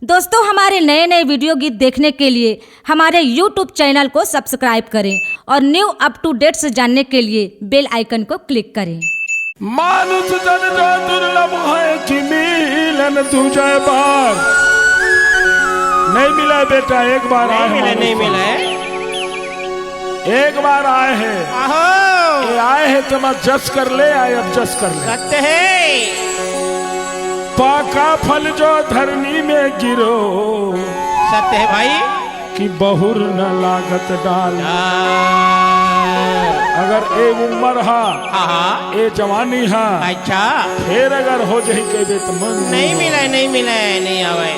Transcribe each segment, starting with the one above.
दोस्तों, हमारे नए नए वीडियो गीत देखने के लिए हमारे YouTube चैनल को सब्सक्राइब करें और न्यू अप टू डेट से जानने के लिए बेल आइकन को क्लिक करें। मानुष जन जो दुर्लभ है कि मिलन तुझे बार नहीं मिला बेटा। एक बार आए नहीं मिला है। एक बार आए हैं। आहो ये आए हैं तो मत जस कर ले। आए अब जस कर ले। सत्य है। पाका फल जो धरनी में गिरो सत्य है भाई। कि बहुर न लागत डाल। अगर ए उम्र हा ए जवानी हा अच्छा फिर अगर हो जाए के तो मन नहीं मिला है, नहीं मिला है, नहीं आवे।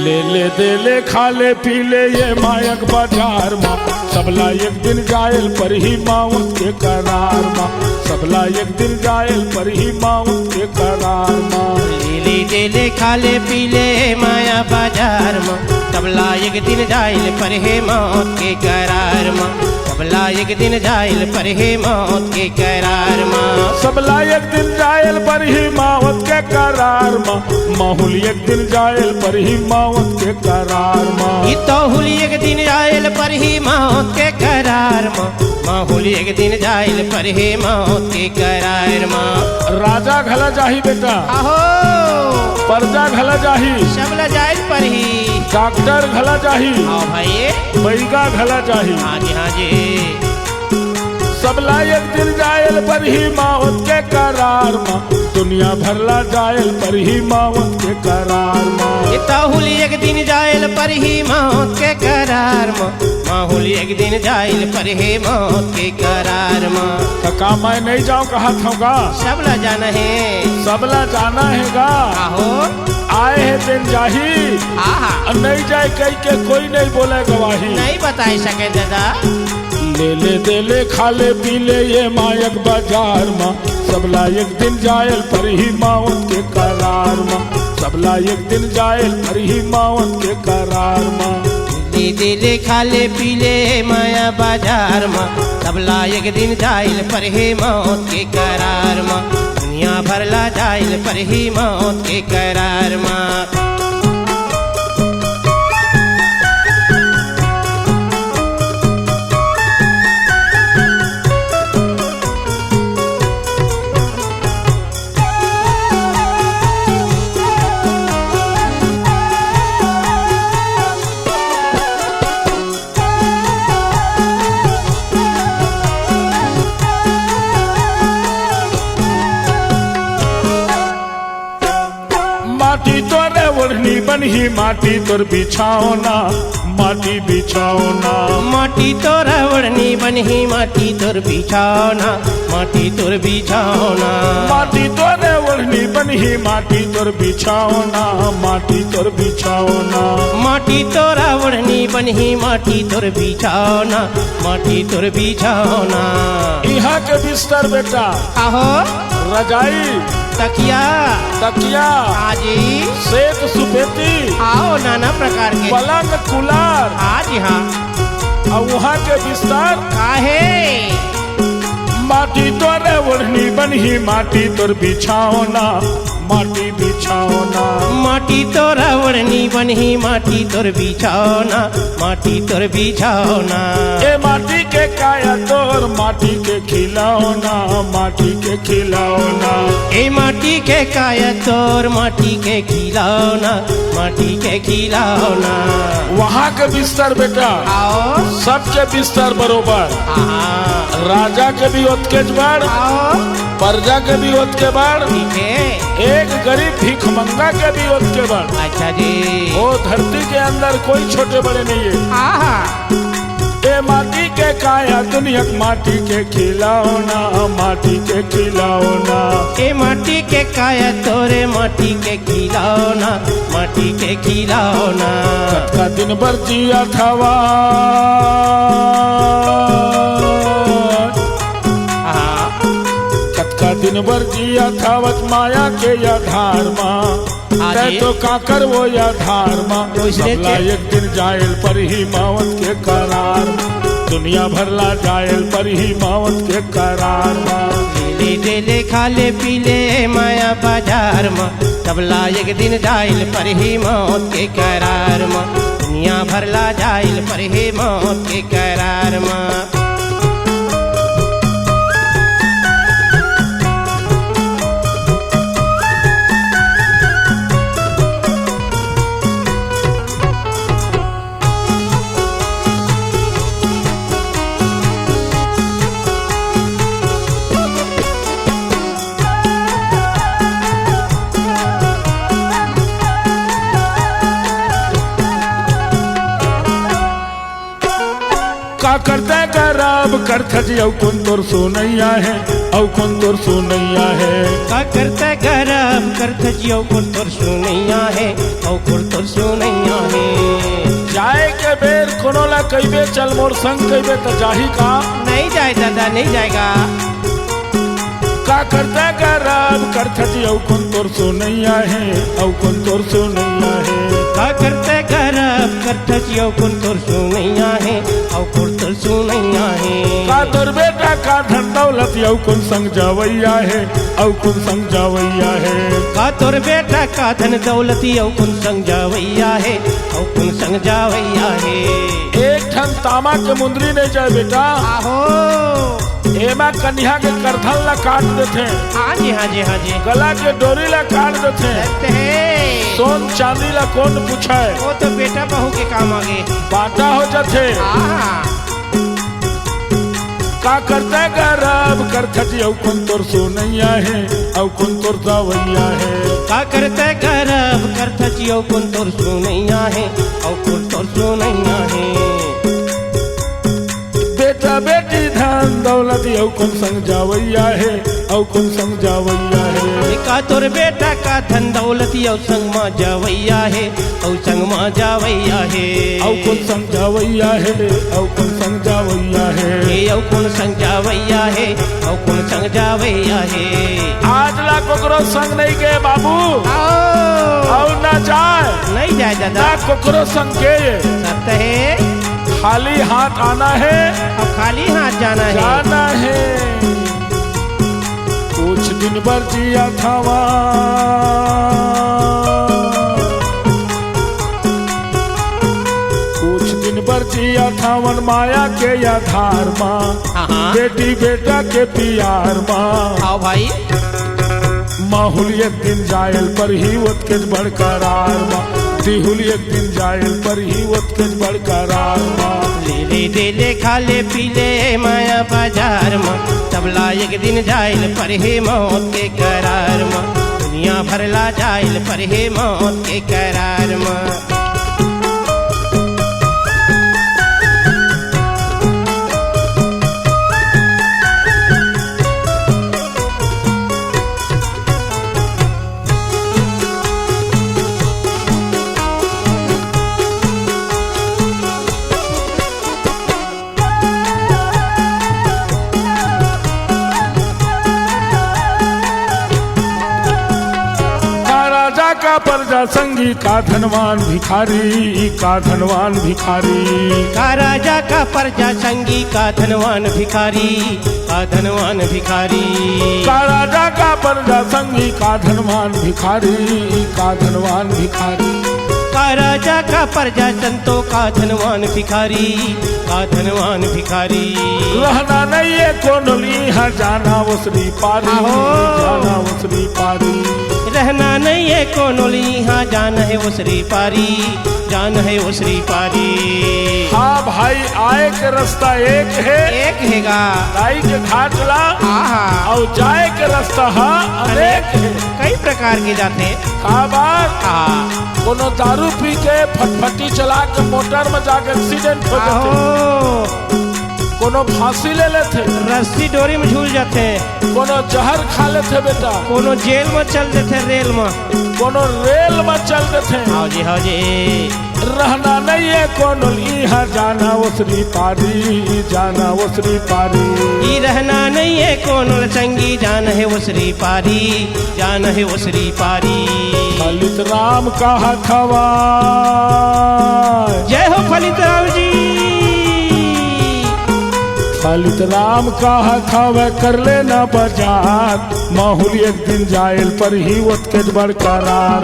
ले ले दे ले खा ले पी ले ये मायक बाजार माँ सबला एक दिन जायल पर ही माउत के करार माँ सबला एक दिन जायल पर ही माउत के करार माँ ले दे ले खा ले पी ले माया बाजार माँ तबला एक दिन जाइल पर है मौत के करार माँ सबला एक दिन जाइल पर है मौत के करार माँ सबला एक दिन जायल पर ही माउत के करार माँ माहौल एक दिन जायल पर ही माउत के करार माँ तो हुली एक दिन जाइल पर ही मौत के करार माँ माहौल एक दिन जाइल पर है मौत के करार माँ राजा घला जाही बेटा आहो प्रजा घला जाही सबला जाइल पर ही डॉक्टर घला जाही आओ भाई बैगा घला जाही हाँ जी हाँ जी सबला एक दिन जायल पर ही मौत के करार माँ दुनिया भरला जायल पर ही मौत के करार माँ ताहुली एक दिन जाइल पर ही मौत के करार माँ माहौली एक दिन जाइल पर ही मौत के करार माँ कका मैं नहीं जाऊँ कहा था सबला जाना है सबला जाना हैगा आहो आए है दिन जाही हाँ नहीं जाए कहीं के कोई नहीं बोले गवाही नहीं बता सके दादा ले ले दे ले खा ले पी ले ये मायक बाजार माँ सबला एक दिन जायल पर ही मौत के करार माँ सबला एक दिन जायल पर ही मौत के करार माँ ले दे ले खा ले पी ले माया बाजार माँ सबला एक दिन जाइल पर ही मौत के करार माँ दुनिया भरला जाइल पर ही मौत के करार माँ माटी तोरे ओढ़नी बनही माटी तोर बिछाओना माटी बिछाओना माटी तोरा ओढ़नी बनही माटी तोर बिछाओना माटी तोर बिछाओना माटी तोरे ओढ़नी बनही माटी तोर बिछाओना माटी तोर बिछाओना माटी तोरा ओढ़नी बनही माटी तोर बिछाओना माटी तोर बिछाओना यहाँ के बिस्तर बेटा आहो रजाई तकिया तकिया आजी सेक सुपेती आओ नाना प्रकार के पलंग कूलर आज हाँ और वहाँ के बिस्तर काहे माटी तोरे ओढ़नी बनही माटी तोर बिछाओना माटी बिछाओना माटी तोरा ओढ़नी बनही माटी तोर बिछाओना माटी तोर बिछाओना ए माटी के काया तोर माटी के खिलौना माटी के खिलौना ए माटी के काया तोर माटी के खिलौना माटी के खिलौना वहाँ के बिस्तर बेटा आओ सबके बिस्तर बरोबर हाँ राजा के भी ओतके बड़ आओ प्रजा के भी ओतके बड़ ठीक है एक गरीब भिखमंगा के भी ओतके बड़ अच्छा जी वो धरती के अंदर कोई छोटे बड़े नहीं है हाँ ए माटी के काया दुनिया माटी के खिलौना माटी के खिलौना ए माटी के काया तोरे माटी के खिलौना माटी के खिलौना का दिन भर जिया थवा का दिन भर जिया थावत माया के आधार माँ तो काकर वो आधार माँ सबला एक दिन जायल पर ही मावत के करार दुनिया भरला जायल पर ही मावत के करार माँ ले ले डेले खाले पीले माया बाजार में तबला एक दिन जाइल पर ही मौत के करार में दुनिया भरला जाइल पर ही मौत के करार में। का करते कराब करथ जी औ कौन तोर सोनैया है औ कौन तोर सोनैया है। का करते गरब करथ जियो कुल तोर सुनैया है औ कुल तोर सुनैया है। जाए के बेर कोनो ला कइबे चल मोर संग कइबे त जाही का नहीं जाए दादा नहीं जाएगा। का करते कराब करथ जी औ कौन तोर सोनैया है औ कौन तोर सोनैया है। का करते गरब करथ जियो कुल तोर सुनैया है औ कुल तोर सुनैया है। का तोर बेटा का धन दौलत औ कौन संग जावैया है औ कौन संग जावैया है। का तोर बेटा का धन दौलती औ कुल संग जावैया है औ कुल संग जावैया है। एक ठन तामा के मुंदरी नहीं जाए बेटा आहो एमा कन्या के करथल ला काट देथे हाँ जी हाँ जी हाँ जी गला के डोरी ला काट देथे कहते हैं सोन चांदी ला कौन पूछे वो तो बेटा बहू के काम आगे बाटा हो जाथे। का करते गरब करथटी औ कौन तोर सोनैया है औ कौन तोर जावैया है। का करते गरब करथ जियो कुल तोर सुनैया है औ कुल तोर सुनैया है। बेटा बेटी धन दौलत औ कौन संग जावैया है औ कौन संग जावैया है। का तोर बेटा का धन दौलती औ संग माँ जावैया है औ संग माँ जावैया है। औ कौन संग जावैया है औ कौन संग जावैया है। औ कौन संग जावैया है औ कौन संग जावैया है। आज ला कोकरो संग नहीं गए बाबू आओ और ना जाए नहीं जाए दादा ना कोकरो संग के सत्य है खाली हाथ आना है और खाली हाथ जाना है। जाना है। कुछ दिन भर जिया था कुछ दिन भर जिया था वन माया के आधार माँ हाँ बेटी बेटा के प्यार माँ। आओ भाई माहुल एक दिन जायल पर ही उत्केज बड़करार माँ दिहुल एक दिन जायल पर ही उत्केज बड़करार माँ। ले दे खाले पीले माया बाजार में तबला एक दिन जाइल पर हे मौत के करार में दुनिया भरला जाइल पर हे मौत के करार में। का प्रजा संगी का धनवान भिखारी का धनवान भिखारी। का राजा का प्रजा संगी का धनवान भिखारी का धनवान भिखारी। का राजा का प्रजा संगी का धनवान भिखारी का धनवान भिखारी। का राजा का प्रजा संतों का धनवान भिखारी का धनवान भिखारी। रहना नहीं है कोनली है जाना उसरी पारी जाना उसरी पारी। रहना नहीं है कोनोली हाँ जाना है उसरी पारी जाना है उसरी पारी। हाँ भाई आए के रास्ता एक हैगा आई के घाट ला हाँ और जाए के रास्ता हाँ अनेक है। कई प्रकार के जाते का बात हाँ कोनो दारू पी के फटफटी चला के मोटर में जाके एक्सीडेंट हो जाते कोनो फांसी ले लेते रस्सी डोरी में झूल जाते कोनो जहर खा लेते बेटा कोनो जेल में चल देते रेल में कोनो रेल में चल देते। हाँ जी रहना नहीं है कोनो यहाँ जाना उसरी पारी जाना उसरी पारी। ये रहना नहीं है कोनो संगी जाना है उसरी पारी जाना है उसरी पारी। फलित राम का हथवा जय हो फलित राम जी। खाली तो राम कहा खावे कर लेना बाजार, माहौल एक दिन जायल पर ही उत्केज बरकरार,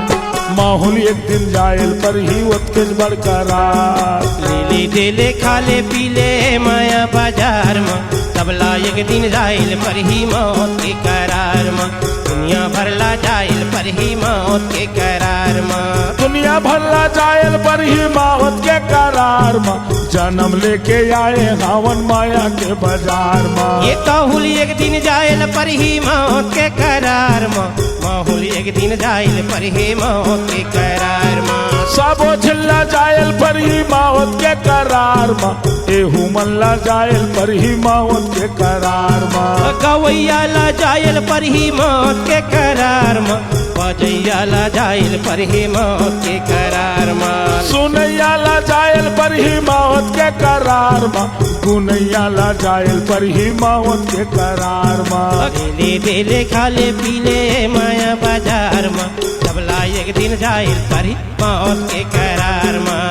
माहौल एक दिन जायल पर ही उत्केज बरकरार। लेले देले खाले पीले माया बाजार में, सबला एक दिन जाइल पर ही मौत के करार में, दुनिया भरला जाइल पर ही मौत के करार में, दुनिया भरला जायल पर ही मौत के करार में, जन्म लेके आए हावन माया के बाजार में। ये काहुल एक दिन जाइल पर ही मौत के करार में, माहौल एक दिन जाइल पर ही मौत के करार में, सबो झिल्ला जायल पर ही मौत के करार में, एहू मल्ला जायल पर ही मौत के करार में, गवैया ला जाइल पर ही मौत के करार में, बजैया ला जाइल पर ही मौत के करार में, सुनैया ला जायल पर ही मौत के करार में, गुनैया ला जायल पर ही मौत के करार में। देले देले खाले पीले माया बाजार में, सबला एक दिन जाइल पर ही मौत के करार में।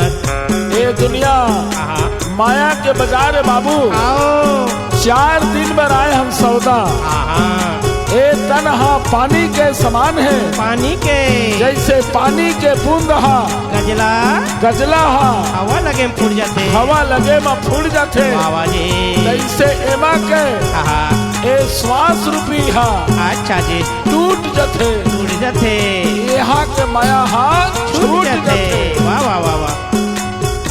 ये दुनिया माया के बाजार है बाबू, आओ 4 दिन में आए हम सौदा, ए तनहा पानी के समान है, पानी के जैसे पानी के बूंद हा गजला गजला हा, हवा लगे में फूट जाते, हवा लगे में फूट जाते, आवाजे जैसे एमा के ए श्वास रूपी हा, अच्छा जी टूट जाते, टूट जाते, यहाँ के माया हा छूट जाते। वाह वाह वाह वाह,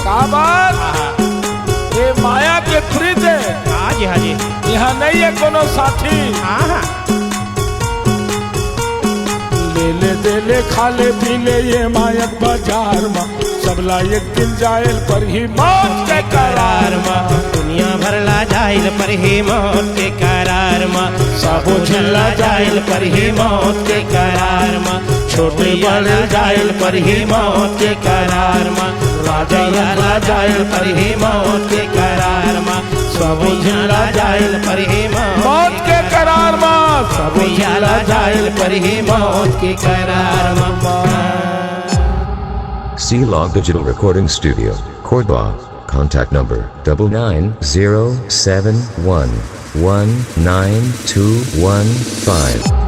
का बात ये माया के प्रीत है, हाँ जी हाँ जी, यहाँ नहीं है कोनो साथी, हाँ ले देले खाले पीले ये मायक बाजार में, सबला एक दिन जायल पर ही मौत के करार में, दुनिया भरला जाइल पर ही मौत के करार में, सबो झल्ला जाइल पर ही मौत के करार में, छोटे बड़ा जाइल पर ही मौत के करार में, राजा ला जाइल पर ही मौत के करार में, सबो झल्ला जाइल पर ही मौत के करार में, सबो झल्ला जाइल पर ही मौत के करार में। C-Log Digital Recording Studio, Cordoba. Contact number 9907119215.